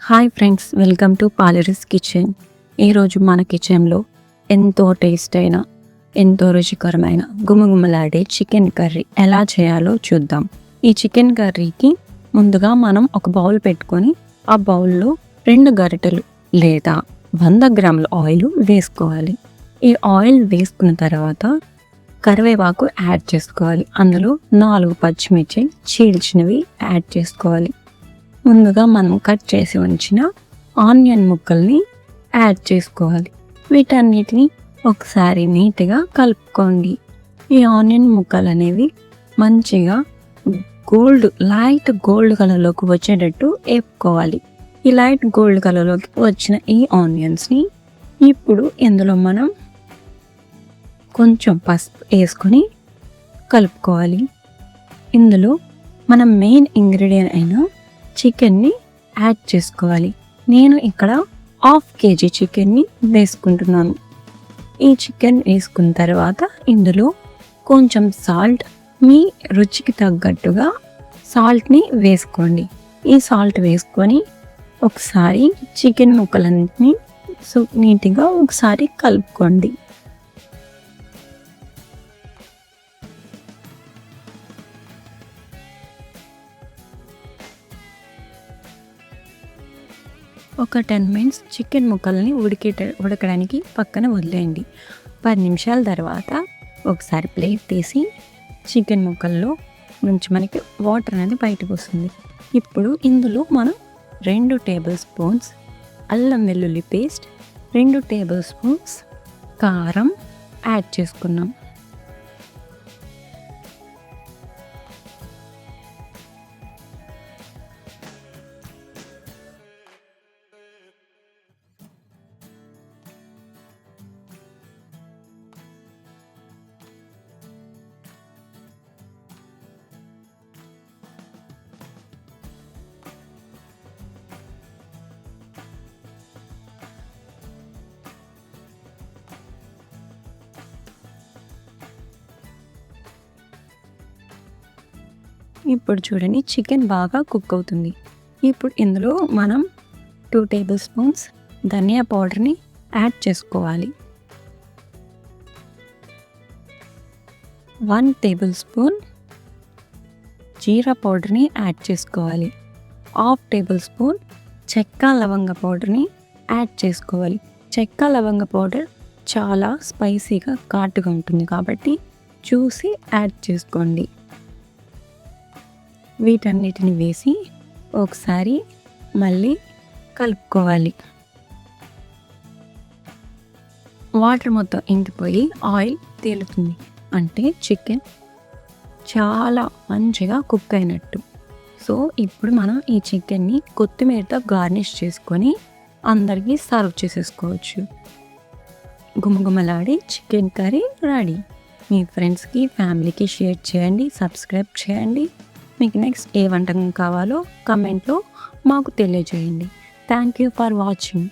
Hi friends, welcome to Palari's kitchen. ఈరోజు మన కిచెన్లో ఎంతో టేస్ట్ అయిన, ఎంతో రుచికరమైన గుమగుమలాడే చికెన్ కర్రీ ఎలా చేయాలో చూద్దాం. ఈ చికెన్ కర్రీకి ముందుగా మనం ఒక బౌల్ పెట్టుకొని ఆ బౌల్లో 2 గరిటెలు లేదా 100 గ్రాముల ఆయిల్ వేసుకోవాలి. ఈ ఆయిల్ వేసుకున్న తర్వాత కరివేపాకు యాడ్ చేసుకోవాలి. అందులో 4 పచ్చిమిర్చి చీల్చినవి యాడ్ చేసుకోవాలి. ముందుగా మనం కట్ చేసి ఉంచిన ఆనియన్ ముక్కల్ని యాడ్ చేసుకోవాలి. వీటన్నిటిని ఒకసారి నీట్గా కలుపుకోండి. ఈ ఆనియన్ ముక్కలు అనేవి మంచిగా లైట్ గోల్డ్ కలర్లోకి వచ్చేటట్టు వేపుకోవాలి. ఈ లైట్ గోల్డ్ కలర్లోకి వచ్చిన ఈ ఆనియన్స్ని ఇప్పుడు ఇందులో మనం కొంచెం పసుపు వేసుకొని కలుపుకోవాలి. ఇందులో మనం మెయిన్ ఇంగ్రీడియంట్ అయిన చికెన్ని యాడ్ చేసుకోవాలి. నేను ఇక్కడ 1/2 kg చికెన్ని వేసుకుంటున్నాను. ఈ చికెన్ వేసుకున్న తర్వాత ఇందులో కొంచెం సాల్ట్, మీ రుచికి తగ్గట్టుగా సాల్ట్ని వేసుకోండి. ఈ సాల్ట్ వేసుకొని ఒకసారి చికెన్ ముక్కలన్నింటినీ నీట్గా ఒకసారి కలుపుకోండి. ఒక 10 minutes చికెన్ ముక్కల్ని ఉడకడానికి పక్కన వదిలేయండి. 10 నిమిషాల తర్వాత ఒకసారి ప్లేట్ తీసి చికెన్ ముక్కల్లో నుంచి మనకి వాటర్ అనేది బయటకు వస్తుంది. ఇప్పుడు ఇందులో మనం 2 టేబుల్ స్పూన్స్ అల్లం వెల్లుల్లి పేస్ట్, 2 టేబుల్ స్పూన్స్ కారం యాడ్ చేసుకున్నాం. ఇప్పుడు చూడండి, చికెన్ బాగా కుక్ అవుతుంది. ఇప్పుడు ఇందులో మనం 2 టేబుల్ స్పూన్స్ ధనియా పౌడర్ని యాడ్ చేసుకోవాలి. 1 టేబుల్ స్పూన్ జీరా పౌడర్ని యాడ్ చేసుకోవాలి. 1/2 టేబుల్ స్పూన్ చెక్క లవంగ పౌడర్ని యాడ్ చేసుకోవాలి. చెక్క లవంగ పౌడర్ చాలా స్పైసీగా ఘాటుగా ఉంటుంది కాబట్టి చూసి యాడ్ చేసుకోండి. వీటన్నిటిని వేసి ఒకసారి మళ్ళీ కలుపుకోవాలి. వాటర్ మొత్తం ఇంకిపోయి ఆయిల్ తేలుతుంది అంటే చికెన్ చాలా మంచిగా కుక్ అయినట్టు. సో ఇప్పుడు మనం ఈ చికెన్ని కొత్తిమీరతో గార్నిష్ చేసుకొని అందరికీ సర్వ్ చేసేసుకోవచ్చు. గుమగుమలాడి చికెన్ కర్రీ రెడీ. మీ ఫ్రెండ్స్కి, ఫ్యామిలీకి షేర్ చేయండి, సబ్స్క్రైబ్ చేయండి. మీకు నెక్స్ట్ ఏ వంటకం కావాలో కమెంట్లో మాకు తెలియజేయండి. Thank you for watching.